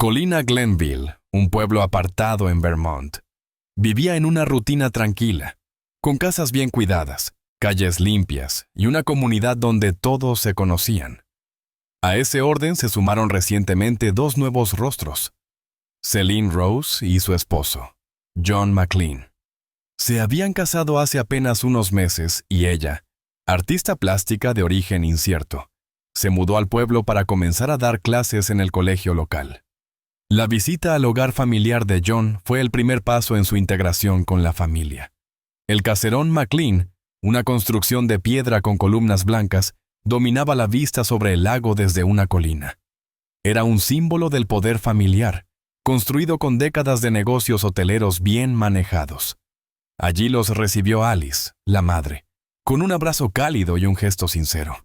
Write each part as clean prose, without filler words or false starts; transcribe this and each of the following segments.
Colina Glenville, un pueblo apartado en Vermont, vivía en una rutina tranquila, con casas bien cuidadas, calles limpias y una comunidad donde todos se conocían. A ese orden se sumaron recientemente dos nuevos rostros, Celine Rose y su esposo, John McLean. Se habían casado hace apenas unos meses y ella, artista plástica de origen incierto, se mudó al pueblo para comenzar a dar clases en el colegio local. La visita al hogar familiar de John fue el primer paso en su integración con la familia. El caserón McLean, una construcción de piedra con columnas blancas, dominaba la vista sobre el lago desde una colina. Era un símbolo del poder familiar, construido con décadas de negocios hoteleros bien manejados. Allí los recibió Alice, la madre, con un abrazo cálido y un gesto sincero.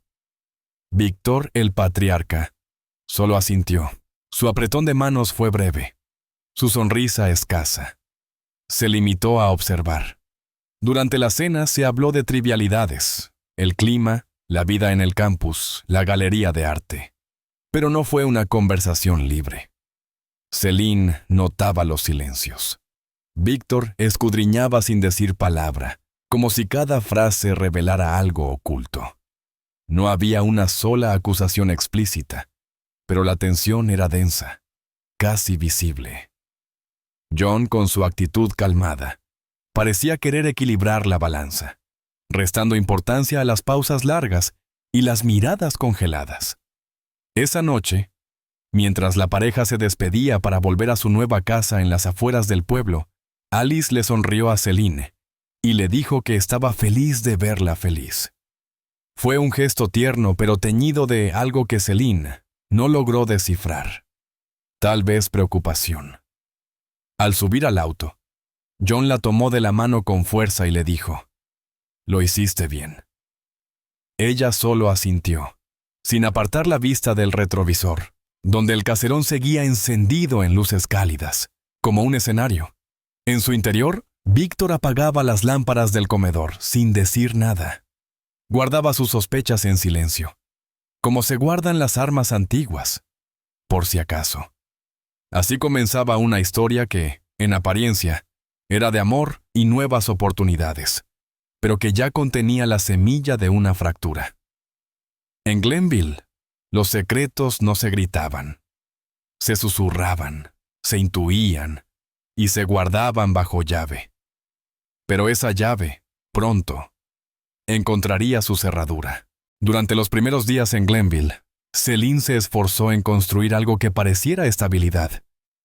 Víctor, el patriarca, solo asintió. Su apretón de manos fue breve, su sonrisa escasa. Se limitó a observar. Durante la cena se habló de trivialidades, el clima, la vida en el campus, la galería de arte. Pero no fue una conversación libre. Celine notaba los silencios. Víctor escudriñaba sin decir palabra, como si cada frase revelara algo oculto. No había una sola acusación explícita, pero la tensión era densa, casi visible. John, con su actitud calmada, parecía querer equilibrar la balanza, restando importancia a las pausas largas y las miradas congeladas. Esa noche, mientras la pareja se despedía para volver a su nueva casa en las afueras del pueblo, Alice le sonrió a Celine y le dijo que estaba feliz de verla feliz. Fue un gesto tierno pero teñido de algo que Celine no logró descifrar. Tal vez preocupación. Al subir al auto, John la tomó de la mano con fuerza y le dijo, «Lo hiciste bien». Ella solo asintió, sin apartar la vista del retrovisor, donde el caserón seguía encendido en luces cálidas, como un escenario. En su interior, Víctor apagaba las lámparas del comedor sin decir nada. Guardaba sus sospechas en silencio, como se guardan las armas antiguas, por si acaso. Así comenzaba una historia que, en apariencia, era de amor y nuevas oportunidades, pero que ya contenía la semilla de una fractura. En Glenville, los secretos no se gritaban, se susurraban, se intuían y se guardaban bajo llave. Pero esa llave, pronto, encontraría su cerradura. Durante los primeros días en Glenville, Celine se esforzó en construir algo que pareciera estabilidad.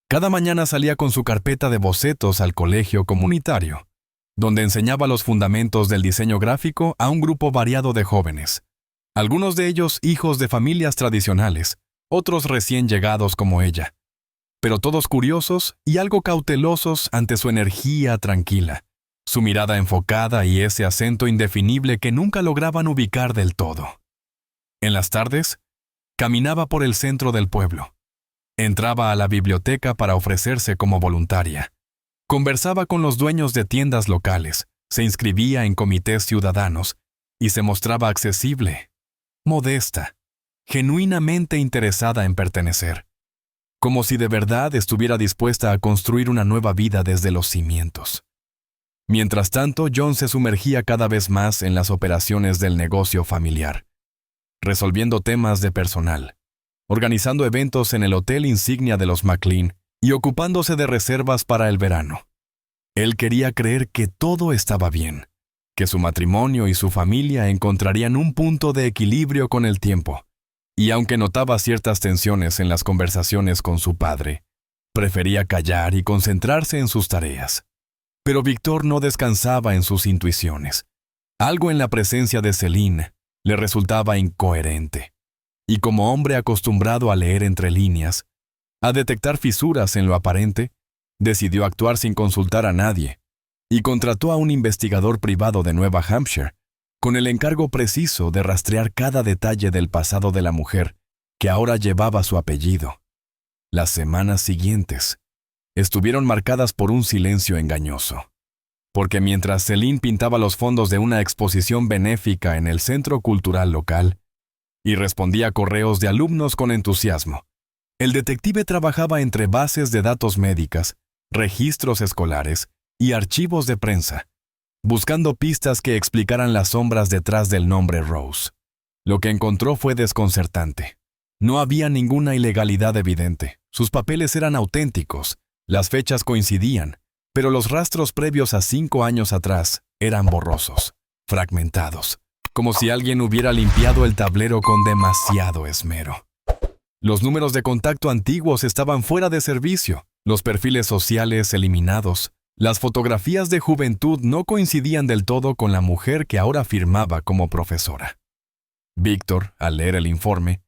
Cada mañana salía con su carpeta de bocetos al colegio comunitario, donde enseñaba los fundamentos del diseño gráfico a un grupo variado de jóvenes. Algunos de ellos hijos de familias tradicionales, otros recién llegados como ella, pero todos curiosos y algo cautelosos ante su energía tranquila, su mirada enfocada y ese acento indefinible que nunca lograban ubicar del todo. En las tardes, caminaba por el centro del pueblo. Entraba a la biblioteca para ofrecerse como voluntaria. Conversaba con los dueños de tiendas locales, se inscribía en comités ciudadanos y se mostraba accesible, modesta, genuinamente interesada en pertenecer, como si de verdad estuviera dispuesta a construir una nueva vida desde los cimientos. Mientras tanto, John se sumergía cada vez más en las operaciones del negocio familiar, resolviendo temas de personal, organizando eventos en el hotel insignia de los McLean y ocupándose de reservas para el verano. Él quería creer que todo estaba bien, que su matrimonio y su familia encontrarían un punto de equilibrio con el tiempo, y aunque notaba ciertas tensiones en las conversaciones con su padre, prefería callar y concentrarse en sus tareas. Pero Víctor no descansaba en sus intuiciones. Algo en la presencia de Celine le resultaba incoherente, y como hombre acostumbrado a leer entre líneas, a detectar fisuras en lo aparente, decidió actuar sin consultar a nadie, y contrató a un investigador privado de Nueva Hampshire, con el encargo preciso de rastrear cada detalle del pasado de la mujer, que ahora llevaba su apellido. Las semanas siguientes estuvieron marcadas por un silencio engañoso, porque mientras Celine pintaba los fondos de una exposición benéfica en el centro cultural local y respondía a correos de alumnos con entusiasmo, El detective trabajaba entre bases de datos médicas, registros escolares y archivos de prensa, buscando pistas que explicaran las sombras detrás del nombre Rose. Lo que encontró fue desconcertante. No había ninguna ilegalidad evidente. Sus papeles eran auténticos, las fechas coincidían, pero los rastros previos a 5 años atrás eran borrosos, fragmentados, como si alguien hubiera limpiado el tablero con demasiado esmero. Los números de contacto antiguos estaban fuera de servicio, los perfiles sociales eliminados, las fotografías de juventud no coincidían del todo con la mujer que ahora firmaba como profesora. Víctor, al leer el informe,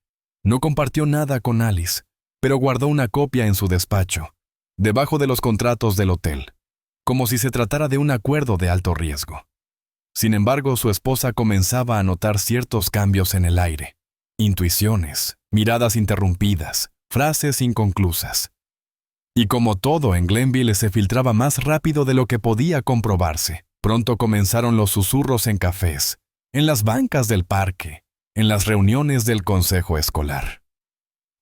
no compartió nada con Alice, pero guardó una copia en su despacho, debajo de los contratos del hotel, como si se tratara de un acuerdo de alto riesgo. Sin embargo, su esposa comenzaba a notar ciertos cambios en el aire, intuiciones, miradas interrumpidas, frases inconclusas. Y como todo en Glenville se filtraba más rápido de lo que podía comprobarse, pronto comenzaron los susurros en cafés, en las bancas del parque, en las reuniones del consejo escolar.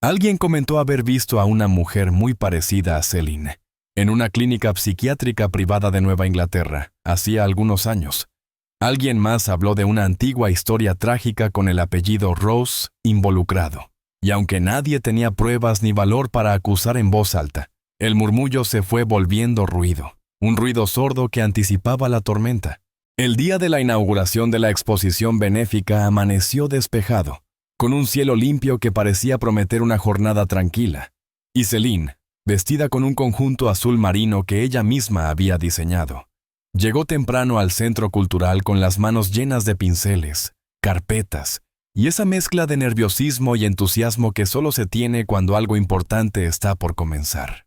Alguien comentó haber visto a una mujer muy parecida a Celine en una clínica psiquiátrica privada de Nueva Inglaterra, hacía algunos años. Alguien más habló de una antigua historia trágica con el apellido Rose involucrado. Y aunque nadie tenía pruebas ni valor para acusar en voz alta, el murmullo se fue volviendo ruido, un ruido sordo que anticipaba la tormenta. El día de la inauguración de la exposición benéfica amaneció despejado, con un cielo limpio que parecía prometer una jornada tranquila, y Celine, vestida con un conjunto azul marino que ella misma había diseñado, llegó temprano al centro cultural con las manos llenas de pinceles, carpetas, y esa mezcla de nerviosismo y entusiasmo que solo se tiene cuando algo importante está por comenzar.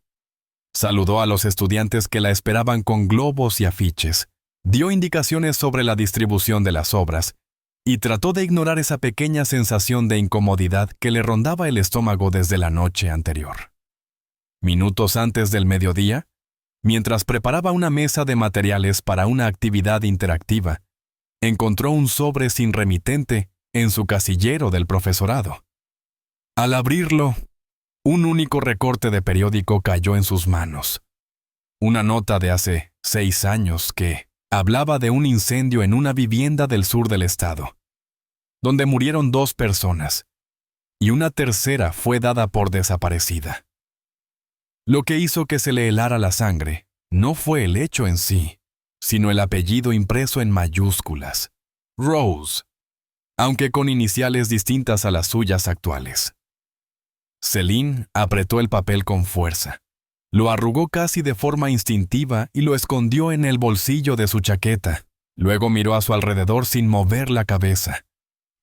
Saludó a los estudiantes que la esperaban con globos y afiches, dio indicaciones sobre la distribución de las obras, y trató de ignorar esa pequeña sensación de incomodidad que le rondaba el estómago desde la noche anterior. Minutos antes del mediodía, mientras preparaba una mesa de materiales para una actividad interactiva, encontró un sobre sin remitente en su casillero del profesorado. Al abrirlo, un único recorte de periódico cayó en sus manos. Una nota de hace 6 años que hablaba de un incendio en una vivienda del sur del estado, donde murieron 2 personas, y una tercera fue dada por desaparecida. Lo que hizo que se le helara la sangre no fue el hecho en sí, sino el apellido impreso en mayúsculas, Rose, aunque con iniciales distintas a las suyas actuales. Celine apretó el papel con fuerza, lo arrugó casi de forma instintiva y lo escondió en el bolsillo de su chaqueta. Luego miró a su alrededor sin mover la cabeza,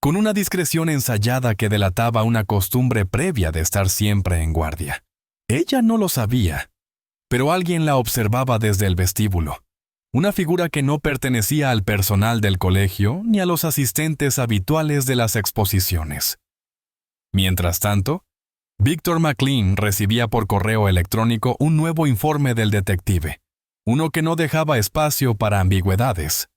con una discreción ensayada que delataba una costumbre previa de estar siempre en guardia. Ella no lo sabía, pero alguien la observaba desde el vestíbulo, una figura que no pertenecía al personal del colegio ni a los asistentes habituales de las exposiciones. Mientras tanto, Víctor McLean recibía por correo electrónico un nuevo informe del detective, uno que no dejaba espacio para ambigüedades.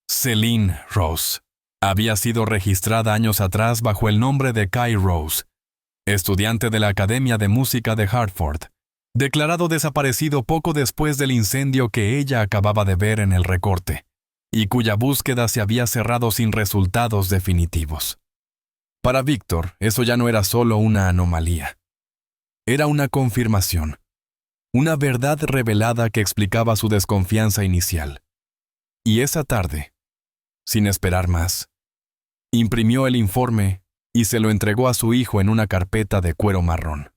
Celine Rose había sido registrada años atrás bajo el nombre de Kai Rose, estudiante de la Academia de Música de Hartford, declarado desaparecido poco después del incendio que ella acababa de ver en el recorte, y cuya búsqueda se había cerrado sin resultados definitivos. Para Víctor, eso ya no era solo una anomalía. Era una confirmación, una verdad revelada que explicaba su desconfianza inicial. Y esa tarde, sin esperar más, imprimió el informe y se lo entregó a su hijo en una carpeta de cuero marrón.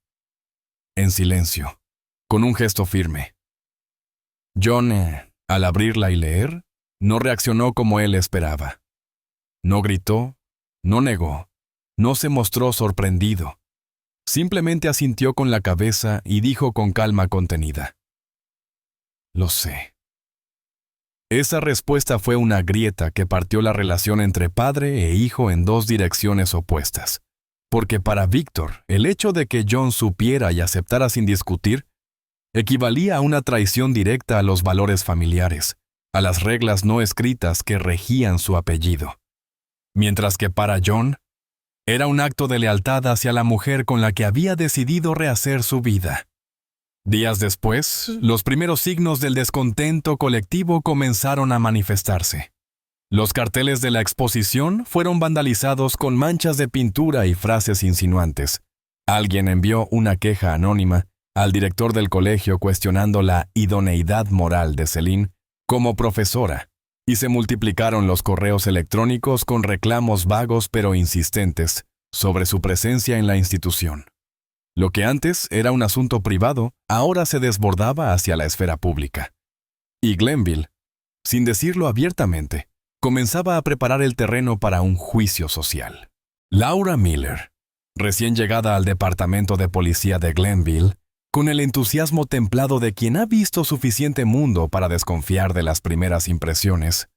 En silencio, con un gesto firme. John, al abrirla y leer, no reaccionó como él esperaba. No gritó, no negó, no se mostró sorprendido. Simplemente asintió con la cabeza y dijo con calma contenida: «Lo sé». Esa respuesta fue una grieta que partió la relación entre padre e hijo en 2 direcciones opuestas. Porque para Víctor, el hecho de que John supiera y aceptara sin discutir equivalía a una traición directa a los valores familiares, a las reglas no escritas que regían su apellido. Mientras que para John, Era un acto de lealtad hacia la mujer con la que había decidido rehacer su vida. Días después, los primeros signos del descontento colectivo comenzaron a manifestarse. Los carteles de la exposición fueron vandalizados con manchas de pintura y frases insinuantes. Alguien envió una queja anónima al director del colegio cuestionando la idoneidad moral de Celine como profesora, y se multiplicaron los correos electrónicos con reclamos vagos pero insistentes sobre su presencia en la institución. Lo que antes era un asunto privado, ahora se desbordaba hacia la esfera pública. Y Glenville, sin decirlo abiertamente, comenzaba a preparar el terreno para un juicio social. Laura Miller, recién llegada al departamento de policía de Glenville, con el entusiasmo templado de quien ha visto suficiente mundo para desconfiar de las primeras impresiones,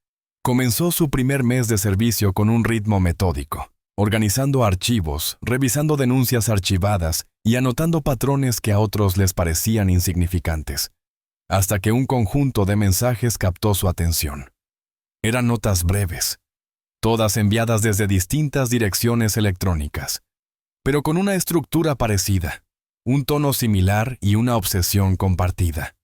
comenzó su primer mes de servicio con un ritmo metódico, organizando archivos, revisando denuncias archivadas y anotando patrones que a otros les parecían insignificantes, hasta que un conjunto de mensajes captó su atención. Eran notas breves, todas enviadas desde distintas direcciones electrónicas, pero con una estructura parecida, un tono similar y una obsesión compartida.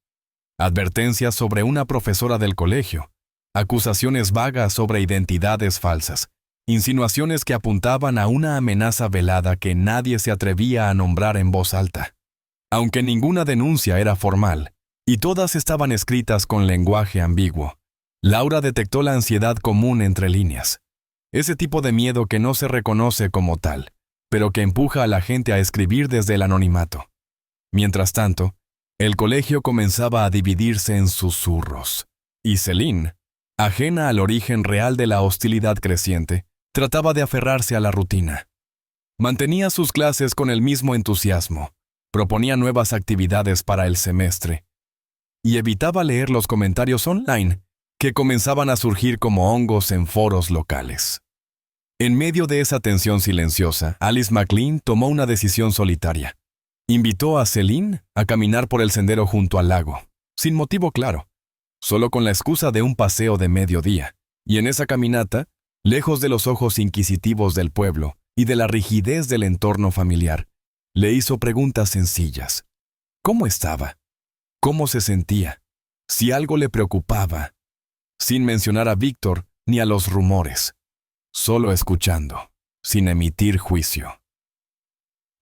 Advertencias sobre una profesora del colegio, acusaciones vagas sobre identidades falsas, insinuaciones que apuntaban a una amenaza velada que nadie se atrevía a nombrar en voz alta. Aunque ninguna denuncia era formal, y todas estaban escritas con lenguaje ambiguo, Laura detectó la ansiedad común entre líneas, ese tipo de miedo que no se reconoce como tal, pero que empuja a la gente a escribir desde el anonimato. Mientras tanto, el colegio comenzaba a dividirse en susurros, y Celine, ajena al origen real de la hostilidad creciente, trataba de aferrarse a la rutina. Mantenía sus clases con el mismo entusiasmo, proponía nuevas actividades para el semestre, y evitaba leer los comentarios online que comenzaban a surgir como hongos en foros locales. En medio de esa tensión silenciosa, Alice McLean tomó una decisión solitaria. Invitó a Celine a caminar por el sendero junto al lago, sin motivo claro, solo con la excusa de un paseo de mediodía, y en esa caminata, lejos de los ojos inquisitivos del pueblo y de la rigidez del entorno familiar, le hizo preguntas sencillas. ¿Cómo estaba? ¿Cómo se sentía? Si algo le preocupaba, sin mencionar a Víctor ni a los rumores, solo escuchando, sin emitir juicio.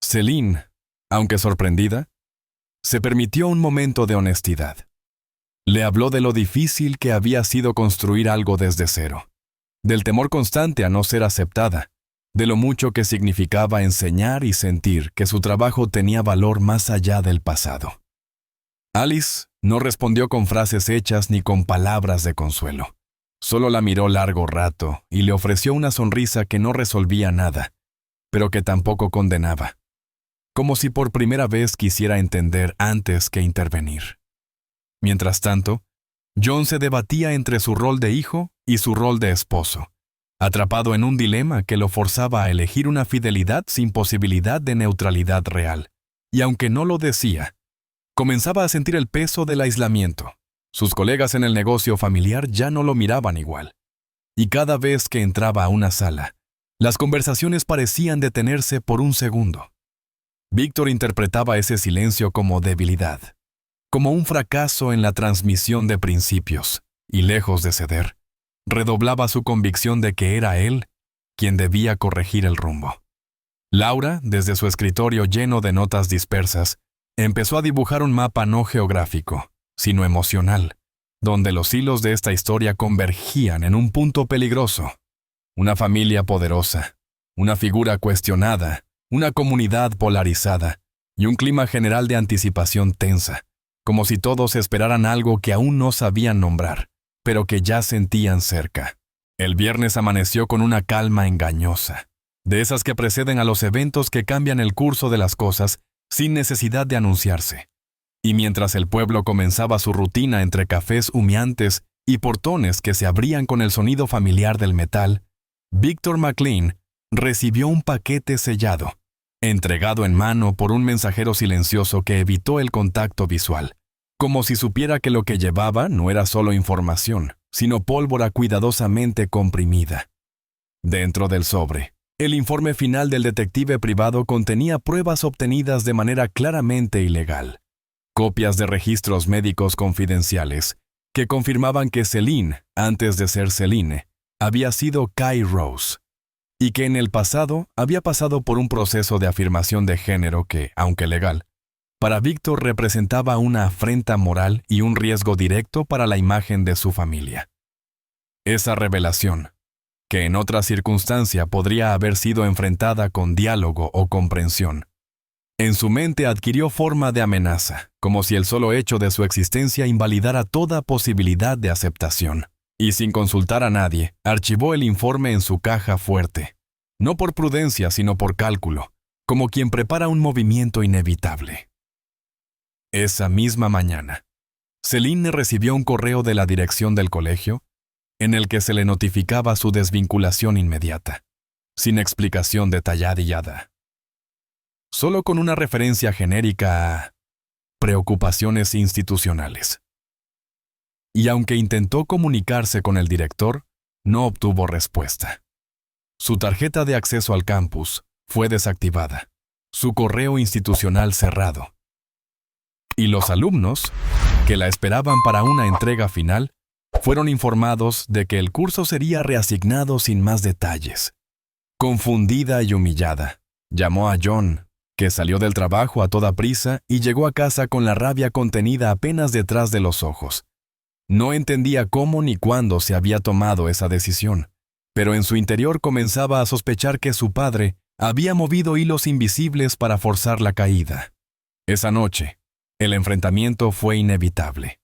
Celine, aunque sorprendida, se permitió un momento de honestidad. Le habló de lo difícil que había sido construir algo desde cero, del temor constante a no ser aceptada, de lo mucho que significaba enseñar y sentir que su trabajo tenía valor más allá del pasado. Alice no respondió con frases hechas ni con palabras de consuelo. Solo la miró largo rato y le ofreció una sonrisa que no resolvía nada, pero que tampoco condenaba, como si por primera vez quisiera entender antes que intervenir. Mientras tanto, John se debatía entre su rol de hijo y su rol de esposo, atrapado en un dilema que lo forzaba a elegir una fidelidad sin posibilidad de neutralidad real. Y aunque no lo decía, comenzaba a sentir el peso del aislamiento. Sus colegas en el negocio familiar ya no lo miraban igual. Y cada vez que entraba a una sala, las conversaciones parecían detenerse por un segundo. Víctor interpretaba ese silencio como debilidad, como un fracaso en la transmisión de principios, y lejos de ceder, redoblaba su convicción de que era él quien debía corregir el rumbo. Laura, desde su escritorio lleno de notas dispersas, empezó a dibujar un mapa no geográfico, sino emocional, donde los hilos de esta historia convergían en un punto peligroso. Una familia poderosa, una figura cuestionada, una comunidad polarizada y un clima general de anticipación tensa, como si todos esperaran algo que aún no sabían nombrar, pero que ya sentían cerca. El viernes amaneció con una calma engañosa, de esas que preceden a los eventos que cambian el curso de las cosas sin necesidad de anunciarse. Y mientras el pueblo comenzaba su rutina entre cafés humeantes y portones que se abrían con el sonido familiar del metal, Víctor McLean recibió un paquete sellado, entregado en mano por un mensajero silencioso que evitó el contacto visual, como si supiera que lo que llevaba no era solo información, sino pólvora cuidadosamente comprimida. Dentro del sobre, El informe final del detective privado contenía pruebas obtenidas de manera claramente ilegal, copias de registros médicos confidenciales que confirmaban que Celine, antes de ser Celine, había sido Kai Rose, y que en el pasado había pasado por un proceso de afirmación de género que, aunque legal, para Víctor representaba una afrenta moral y un riesgo directo para la imagen de su familia. Esa revelación, que en otra circunstancia podría haber sido enfrentada con diálogo o comprensión, en su mente adquirió forma de amenaza, como si el solo hecho de su existencia invalidara toda posibilidad de aceptación. Y sin consultar a nadie, archivó el informe en su caja fuerte, no por prudencia sino por cálculo, como quien prepara un movimiento inevitable. Esa misma mañana, Celine recibió un correo de la dirección del colegio en el que se le notificaba su desvinculación inmediata, sin explicación detallada, solo con una referencia genérica a preocupaciones institucionales. Y aunque intentó comunicarse con el director, no obtuvo respuesta. Su tarjeta de acceso al campus fue desactivada, su correo institucional cerrado. Y los alumnos, que la esperaban para una entrega final, fueron informados de que el curso sería reasignado sin más detalles. Confundida y humillada, llamó a John, que salió del trabajo a toda prisa y llegó a casa con la rabia contenida apenas detrás de los ojos. No entendía cómo ni cuándo se había tomado esa decisión, pero en su interior comenzaba a sospechar que su padre había movido hilos invisibles para forzar la caída. Esa noche, el enfrentamiento fue inevitable.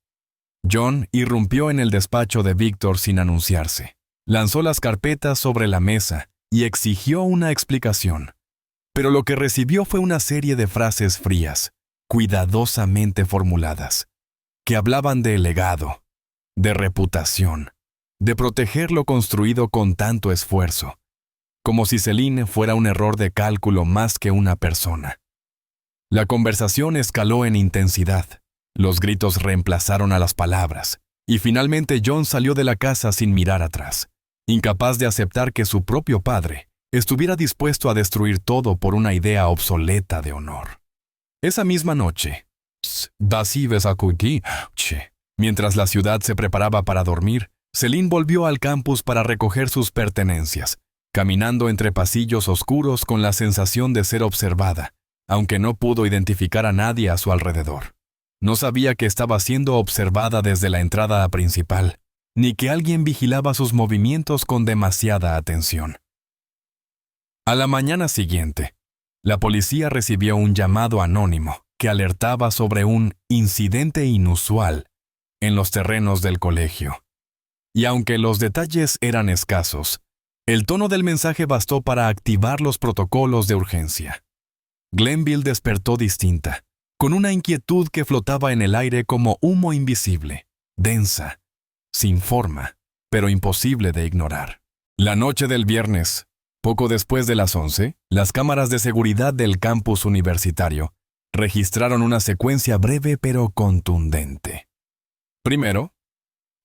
John irrumpió en el despacho de Víctor sin anunciarse, lanzó las carpetas sobre la mesa y exigió una explicación. Pero lo que recibió fue una serie de frases frías, cuidadosamente formuladas, que hablaban de legado, de reputación, de proteger lo construido con tanto esfuerzo, como si Celine fuera un error de cálculo más que una persona. La conversación escaló en intensidad, los gritos reemplazaron a las palabras, y finalmente John salió de la casa sin mirar atrás, incapaz de aceptar que su propio padre estuviera dispuesto a destruir todo por una idea obsoleta de honor. Esa misma noche, mientras la ciudad se preparaba para dormir, Celine volvió al campus para recoger sus pertenencias, caminando entre pasillos oscuros con la sensación de ser observada, aunque no pudo identificar a nadie a su alrededor. No sabía que estaba siendo observada desde la entrada principal, ni que alguien vigilaba sus movimientos con demasiada atención. A la mañana siguiente, la policía recibió un llamado anónimo que alertaba sobre un incidente inusual en los terrenos del colegio. Y aunque los detalles eran escasos, el tono del mensaje bastó para activar los protocolos de urgencia. Glenville despertó distinta, con una inquietud que flotaba en el aire como humo invisible, densa, sin forma, pero imposible de ignorar. La noche del viernes, poco después de las 11, las cámaras de seguridad del campus universitario registraron una secuencia breve pero contundente. Primero,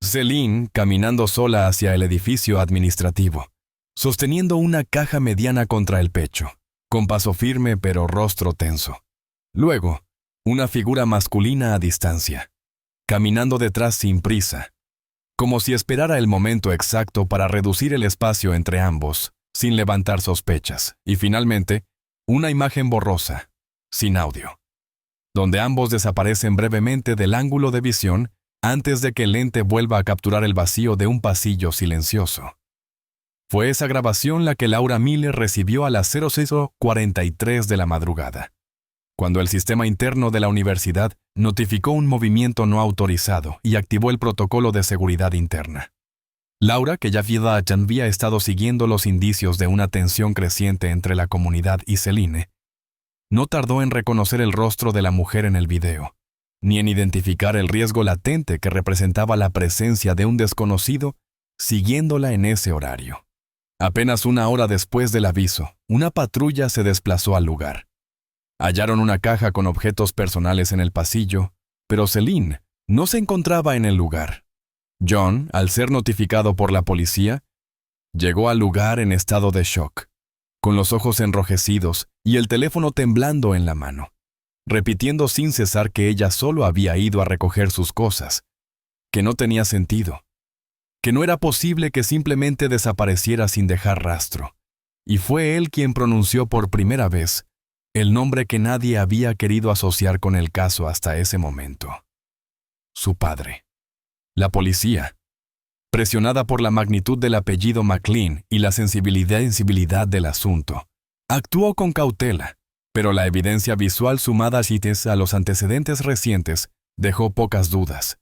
Celine caminando sola hacia el edificio administrativo, sosteniendo una caja mediana contra el pecho, con paso firme pero rostro tenso. Luego, una figura masculina a distancia, caminando detrás sin prisa, como si esperara el momento exacto para reducir el espacio entre ambos, sin levantar sospechas. Y finalmente, una imagen borrosa, sin audio, donde ambos desaparecen brevemente del ángulo de visión antes de que el lente vuelva a capturar el vacío de un pasillo silencioso. Fue esa grabación la que Laura Miller recibió a las 06:43 de la madrugada, cuando el sistema interno de la universidad notificó un movimiento no autorizado y activó el protocolo de seguridad interna. Laura, que ya había estado siguiendo los indicios de una tensión creciente entre la comunidad y Celine, no tardó en reconocer el rostro de la mujer en el video, ni en identificar el riesgo latente que representaba la presencia de un desconocido siguiéndola en ese horario. Apenas una hora después del aviso, una patrulla se desplazó al lugar. Hallaron una caja con objetos personales en el pasillo, pero Celine no se encontraba en el lugar. John, al ser notificado por la policía, llegó al lugar en estado de shock. con los ojos enrojecidos y el teléfono temblando en la mano, repitiendo sin cesar que ella solo había ido a recoger sus cosas, que no tenía sentido, que no era posible que simplemente desapareciera sin dejar rastro. Y fue él quien pronunció por primera vez el nombre que nadie había querido asociar con el caso hasta ese momento. Su padre. La policía, presionada por la magnitud del apellido McLean y la sensibilidad del asunto, actuó con cautela, pero la evidencia visual sumada a los antecedentes recientes dejó pocas dudas.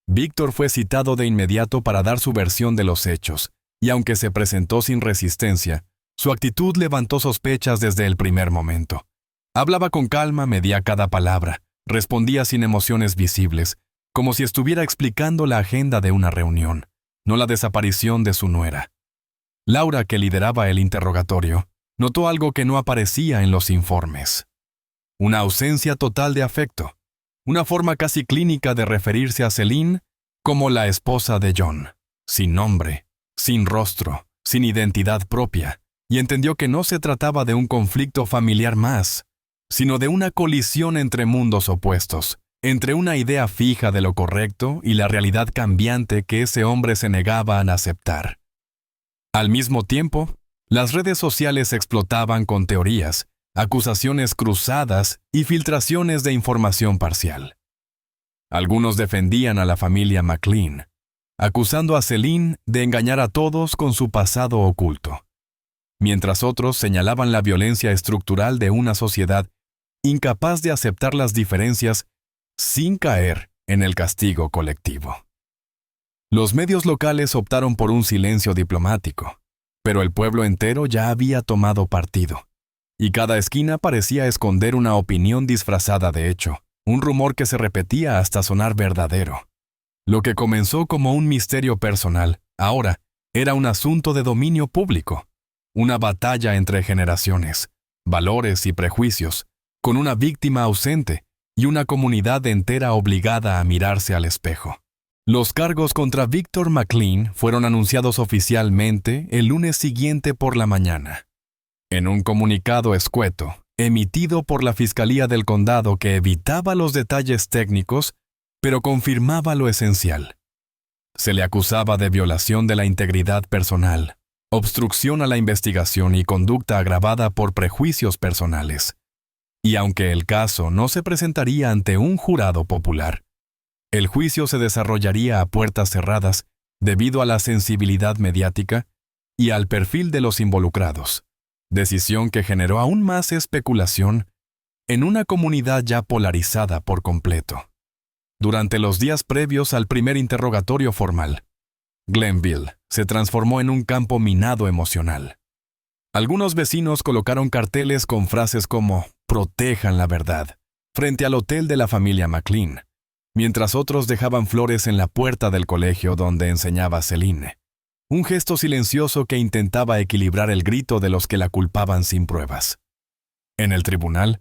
Víctor fue citado de inmediato para dar su versión de los hechos, y aunque se presentó sin resistencia, su actitud levantó sospechas desde el primer momento. Hablaba con calma, medía cada palabra, respondía sin emociones visibles, como si estuviera explicando la agenda de una reunión, no la desaparición de su nuera. Laura, que lideraba el interrogatorio, notó algo que no aparecía en los informes. Una ausencia total de afecto, una forma casi clínica de referirse a Celine como la esposa de John, sin nombre, sin rostro, sin identidad propia, y entendió que no se trataba de un conflicto familiar más, sino de una colisión entre mundos opuestos, entre una idea fija de lo correcto y la realidad cambiante que ese hombre se negaba a aceptar. Al mismo tiempo, las redes sociales explotaban con teorías, acusaciones cruzadas y filtraciones de información parcial. Algunos defendían a la familia McLean, acusando a Celine de engañar a todos con su pasado oculto, mientras otros señalaban la violencia estructural de una sociedad incapaz de aceptar las diferencias sin caer en el castigo colectivo. Los medios locales optaron por un silencio diplomático, pero el pueblo entero ya había tomado partido, y cada esquina parecía esconder una opinión disfrazada de hecho, un rumor que se repetía hasta sonar verdadero. Lo que comenzó como un misterio personal, ahora era un asunto de dominio público, una batalla entre generaciones, valores y prejuicios, con una víctima ausente y una comunidad entera obligada a mirarse al espejo. Los cargos contra Víctor McLean fueron anunciados oficialmente el lunes siguiente por la mañana. En un comunicado escueto, emitido por la Fiscalía del Condado que evitaba los detalles técnicos, pero confirmaba lo esencial. Se le acusaba de violación de la integridad personal, obstrucción a la investigación y conducta agravada por prejuicios personales. Y aunque el caso no se presentaría ante un jurado popular, el juicio se desarrollaría a puertas cerradas debido a la sensibilidad mediática y al perfil de los involucrados, decisión que generó aún más especulación en una comunidad ya polarizada por completo. Durante los días previos al primer interrogatorio formal, Glenville se transformó en un campo minado emocional. Algunos vecinos colocaron carteles con frases como «Protejan la verdad» frente al hotel de la familia McLean, mientras otros dejaban flores en la puerta del colegio donde enseñaba Celine, un gesto silencioso que intentaba equilibrar el grito de los que la culpaban sin pruebas. En el tribunal,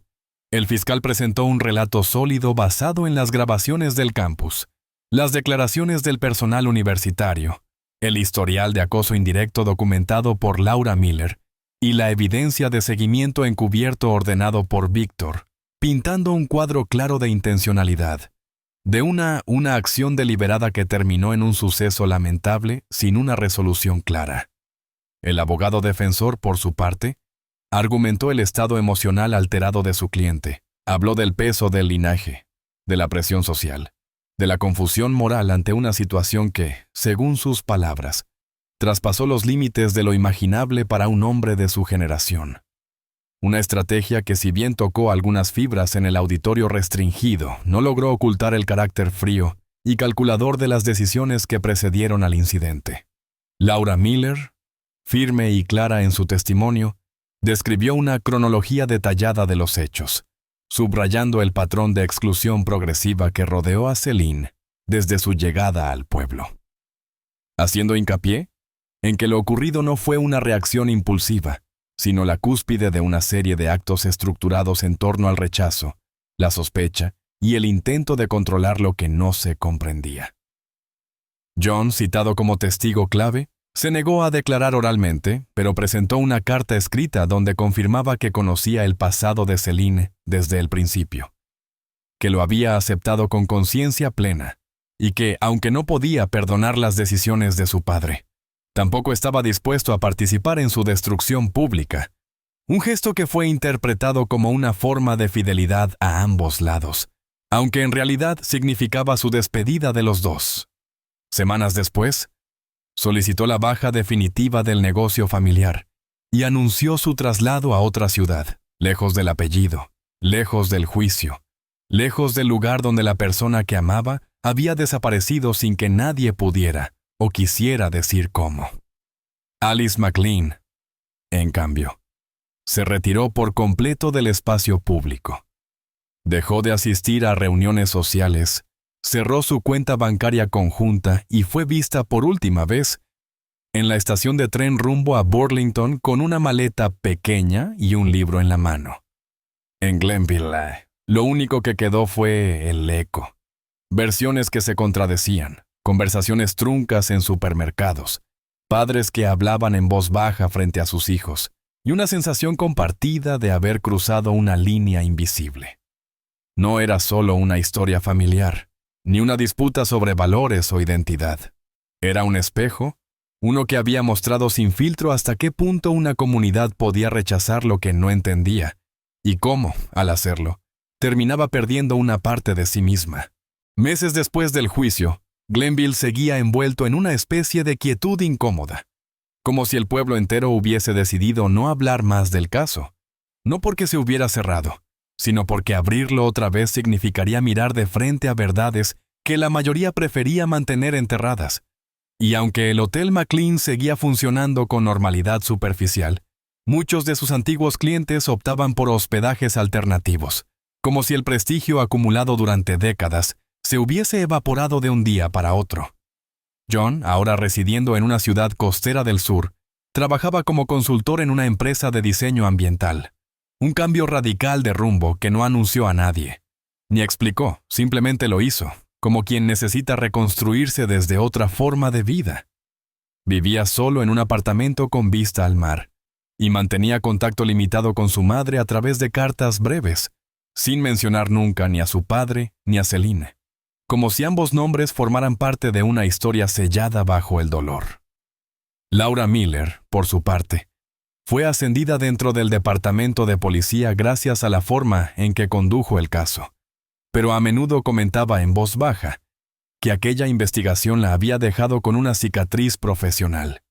el fiscal presentó un relato sólido basado en las grabaciones del campus, las declaraciones del personal universitario, el historial de acoso indirecto documentado por Laura Miller y la evidencia de seguimiento encubierto ordenado por Víctor, pintando un cuadro claro de intencionalidad, de una acción deliberada que terminó en un suceso lamentable sin una resolución clara. El abogado defensor, por su parte, argumentó el estado emocional alterado de su cliente, habló del peso del linaje, de la presión social, de la confusión moral ante una situación que, según sus palabras, traspasó los límites de lo imaginable para un hombre de su generación. Una estrategia que, si bien tocó algunas fibras en el auditorio restringido, no logró ocultar el carácter frío y calculador de las decisiones que precedieron al incidente. Laura Miller, firme y clara en su testimonio, describió una cronología detallada de los hechos, subrayando el patrón de exclusión progresiva que rodeó a Celine desde su llegada al pueblo, haciendo hincapié en que lo ocurrido no fue una reacción impulsiva, sino la cúspide de una serie de actos estructurados en torno al rechazo, la sospecha y el intento de controlar lo que no se comprendía. John, citado como testigo clave, Se negó a declarar oralmente, pero presentó una carta escrita donde confirmaba que conocía el pasado de Celine desde el principio, que lo había aceptado con conciencia plena, y que, aunque no podía perdonar las decisiones de su padre, tampoco estaba dispuesto a participar en su destrucción pública, un gesto que fue interpretado como una forma de fidelidad a ambos lados, aunque en realidad significaba su despedida de los dos. Semanas después, solicitó la baja definitiva del negocio familiar y anunció su traslado a otra ciudad, lejos del apellido, lejos del juicio, lejos del lugar donde la persona que amaba había desaparecido sin que nadie pudiera o quisiera decir cómo. Alice MacLean, en cambio, se retiró por completo del espacio público. Dejó de asistir a reuniones sociales, cerró su cuenta bancaria conjunta y fue vista por última vez en la estación de tren rumbo a Burlington con una maleta pequeña y un libro en la mano. En Glenville, lo único que quedó fue el eco. Versiones que se contradecían, conversaciones truncas en supermercados, padres que hablaban en voz baja frente a sus hijos, y una sensación compartida de haber cruzado una línea invisible. No era solo una historia familiar, ni una disputa sobre valores o identidad. Era un espejo, uno que había mostrado sin filtro hasta qué punto una comunidad podía rechazar lo que no entendía, y cómo, al hacerlo, terminaba perdiendo una parte de sí misma. Meses después del juicio, Glenville seguía envuelto en una especie de quietud incómoda, como si el pueblo entero hubiese decidido no hablar más del caso, no porque se hubiera cerrado, sino porque abrirlo otra vez significaría mirar de frente a verdades que la mayoría prefería mantener enterradas. Y aunque el Hotel MacLean seguía funcionando con normalidad superficial, muchos de sus antiguos clientes optaban por hospedajes alternativos, como si el prestigio acumulado durante décadas se hubiese evaporado de un día para otro. John, ahora residiendo en una ciudad costera del sur, trabajaba como consultor en una empresa de diseño ambiental. Un cambio radical de rumbo que no anunció a nadie, ni explicó, simplemente lo hizo, como quien necesita reconstruirse desde otra forma de vida. Vivía solo en un apartamento con vista al mar, y mantenía contacto limitado con su madre a través de cartas breves, sin mencionar nunca ni a su padre ni a Celine, como si ambos nombres formaran parte de una historia sellada bajo el dolor. Laura Miller, por su parte, fue ascendida dentro del departamento de policía gracias a la forma en que condujo el caso, pero a menudo comentaba en voz baja que aquella investigación la había dejado con una cicatriz profesional.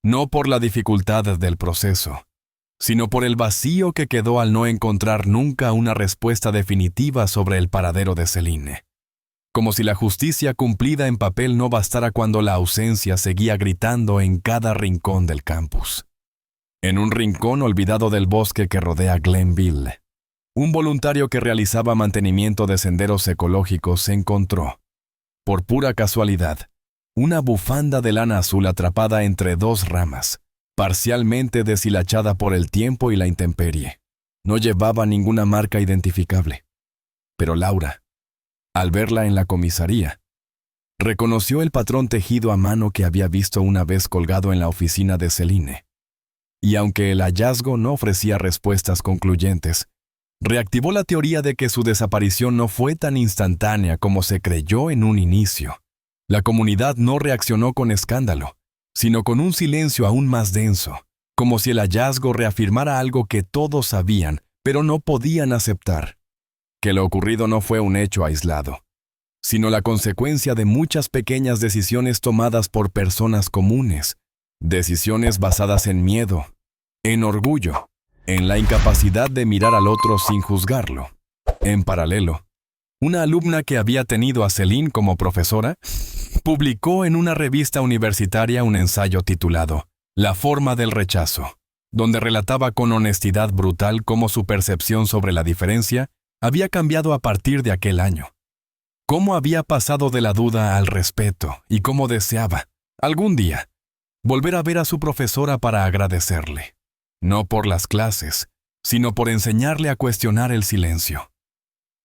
No por la dificultad del proceso, sino por el vacío que quedó al no encontrar nunca una respuesta definitiva sobre el paradero de Celine. Como si la justicia cumplida en papel no bastara cuando la ausencia seguía gritando en cada rincón del campus. En un rincón olvidado del bosque que rodea Glenville, un voluntario que realizaba mantenimiento de senderos ecológicos encontró, por pura casualidad, una bufanda de lana azul atrapada entre dos ramas, parcialmente deshilachada por el tiempo y la intemperie. No llevaba ninguna marca identificable. Pero Laura, al verla en la comisaría, reconoció el patrón tejido a mano que había visto una vez colgado en la oficina de Celine. Y aunque el hallazgo no ofrecía respuestas concluyentes, reactivó la teoría de que su desaparición no fue tan instantánea como se creyó en un inicio. La comunidad no reaccionó con escándalo, sino con un silencio aún más denso, como si el hallazgo reafirmara algo que todos sabían, pero no podían aceptar: que lo ocurrido no fue un hecho aislado, sino la consecuencia de muchas pequeñas decisiones tomadas por personas comunes, decisiones basadas en miedo, en orgullo, en la incapacidad de mirar al otro sin juzgarlo. En paralelo, una alumna que había tenido a Celine como profesora publicó en una revista universitaria un ensayo titulado La forma del rechazo, donde relataba con honestidad brutal cómo su percepción sobre la diferencia había cambiado a partir de aquel año. Cómo había pasado de la duda al respeto y cómo deseaba, algún día, volver a ver a su profesora para agradecerle, no por las clases, sino por enseñarle a cuestionar el silencio.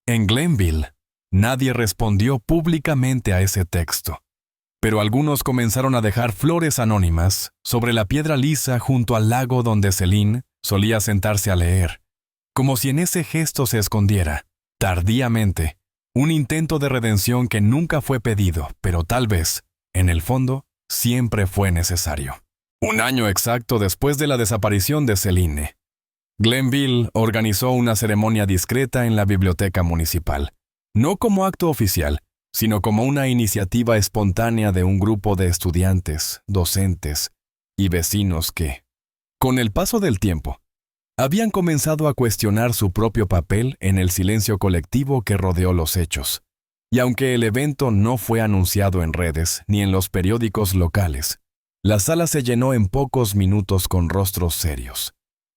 En Glenville, nadie respondió públicamente a ese texto, Pero algunos comenzaron a dejar flores anónimas sobre la piedra lisa junto al lago donde Celine solía sentarse a leer, como si en ese gesto se escondiera, tardíamente, un intento de redención que nunca fue pedido, pero tal vez, en el fondo, siempre fue necesario. Un año exacto después de la desaparición de Celine, Glenville organizó una ceremonia discreta en la biblioteca municipal, no como acto oficial, sino como una iniciativa espontánea de un grupo de estudiantes, docentes y vecinos que, con el paso del tiempo, habían comenzado a cuestionar su propio papel en el silencio colectivo que rodeó los hechos. Y aunque el evento no fue anunciado en redes ni en los periódicos locales, la sala se llenó en pocos minutos con rostros serios,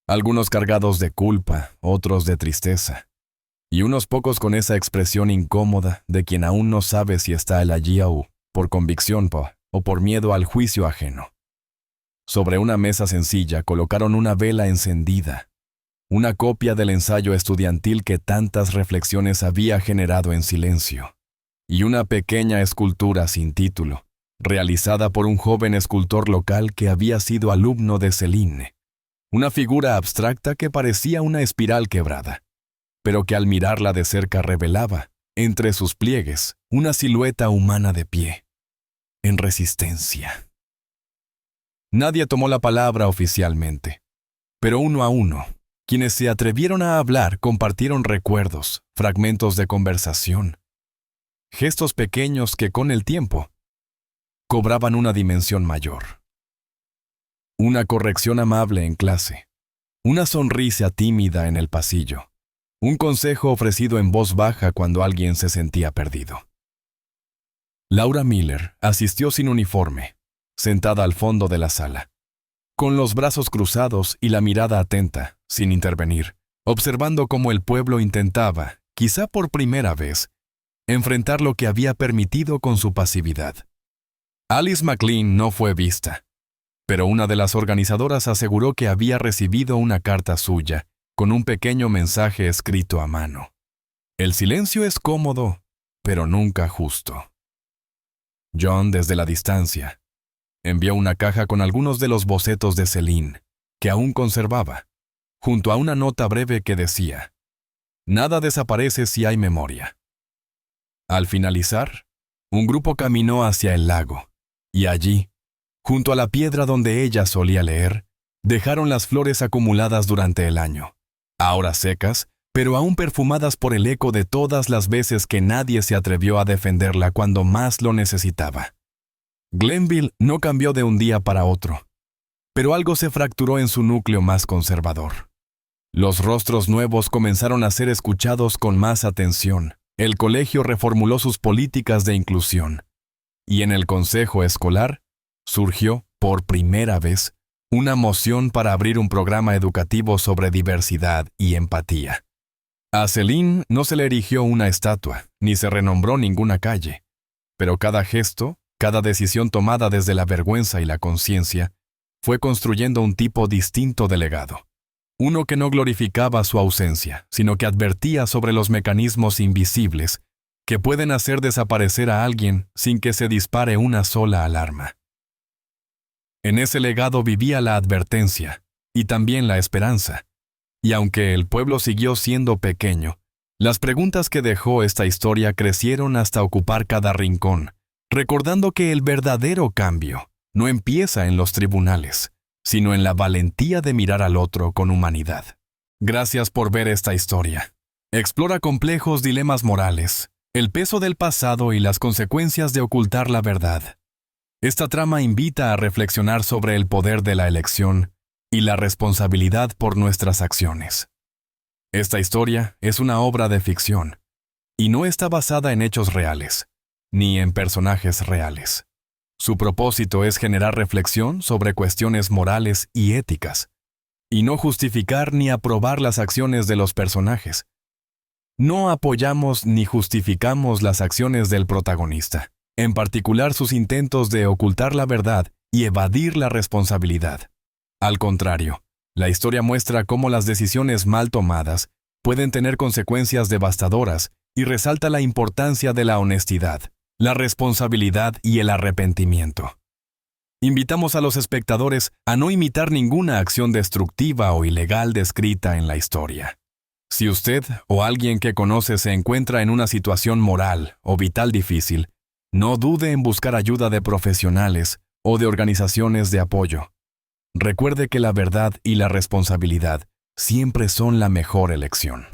algunos cargados de culpa, otros de tristeza, y unos pocos con esa expresión incómoda de quien aún no sabe si está allí aún por convicción o por miedo al juicio ajeno. Sobre una mesa sencilla colocaron una vela encendida, una copia del ensayo estudiantil que tantas reflexiones había generado en silencio, y una pequeña escultura sin título, realizada por un joven escultor local que había sido alumno de Celine. Una figura abstracta que parecía una espiral quebrada, pero que al mirarla de cerca revelaba, entre sus pliegues, una silueta humana de pie, en resistencia. Nadie tomó la palabra oficialmente, pero uno a uno, quienes se atrevieron a hablar compartieron recuerdos, fragmentos de conversación, gestos pequeños que con el tiempo cobraban una dimensión mayor. Una corrección amable en clase, una sonrisa tímida en el pasillo, un consejo ofrecido en voz baja cuando alguien se sentía perdido. Laura Miller asistió sin uniforme, sentada al fondo de la sala, con los brazos cruzados y la mirada atenta, sin intervenir, observando cómo el pueblo intentaba, quizá por primera vez, enfrentar lo que había permitido con su pasividad. Alice McLean no fue vista, pero una de las organizadoras aseguró que había recibido una carta suya, con un pequeño mensaje escrito a mano. El silencio es cómodo, pero nunca justo. John, desde la distancia, envió una caja con algunos de los bocetos de Celine, que aún conservaba, junto a una nota breve que decía: «Nada desaparece si hay memoria». Al finalizar, un grupo caminó hacia el lago, y allí, junto a la piedra donde ella solía leer, dejaron las flores acumuladas durante el año, ahora secas, pero aún perfumadas por el eco de todas las veces que nadie se atrevió a defenderla cuando más lo necesitaba. Glenville no cambió de un día para otro, pero algo se fracturó en su núcleo más conservador. Los rostros nuevos comenzaron a ser escuchados con más atención. El colegio reformuló sus políticas de inclusión, y en el consejo escolar surgió, por primera vez, una moción para abrir un programa educativo sobre diversidad y empatía. A Celine no se le erigió una estatua, ni se renombró ninguna calle, pero cada gesto, cada decisión tomada desde la vergüenza y la conciencia, fue construyendo un tipo distinto de legado. Uno que no glorificaba su ausencia, sino que advertía sobre los mecanismos invisibles que pueden hacer desaparecer a alguien sin que se dispare una sola alarma. En ese legado vivía la advertencia y también la esperanza. Y aunque el pueblo siguió siendo pequeño, las preguntas que dejó esta historia crecieron hasta ocupar cada rincón, recordando que el verdadero cambio no empieza en los tribunales, sino en la valentía de mirar al otro con humanidad. Gracias por ver esta historia. Explora complejos dilemas morales, el peso del pasado y las consecuencias de ocultar la verdad. Esta trama invita a reflexionar sobre el poder de la elección y la responsabilidad por nuestras acciones. Esta historia es una obra de ficción y no está basada en hechos reales, ni en personajes reales. Su propósito es generar reflexión sobre cuestiones morales y éticas, y no justificar ni aprobar las acciones de los personajes. No apoyamos ni justificamos las acciones del protagonista, en particular sus intentos de ocultar la verdad y evadir la responsabilidad. Al contrario, la historia muestra cómo las decisiones mal tomadas pueden tener consecuencias devastadoras y resalta la importancia de la honestidad, la responsabilidad y el arrepentimiento. Invitamos a los espectadores a no imitar ninguna acción destructiva o ilegal descrita en la historia. Si usted o alguien que conoce se encuentra en una situación moral o vital difícil, no dude en buscar ayuda de profesionales o de organizaciones de apoyo. Recuerde que la verdad y la responsabilidad siempre son la mejor elección.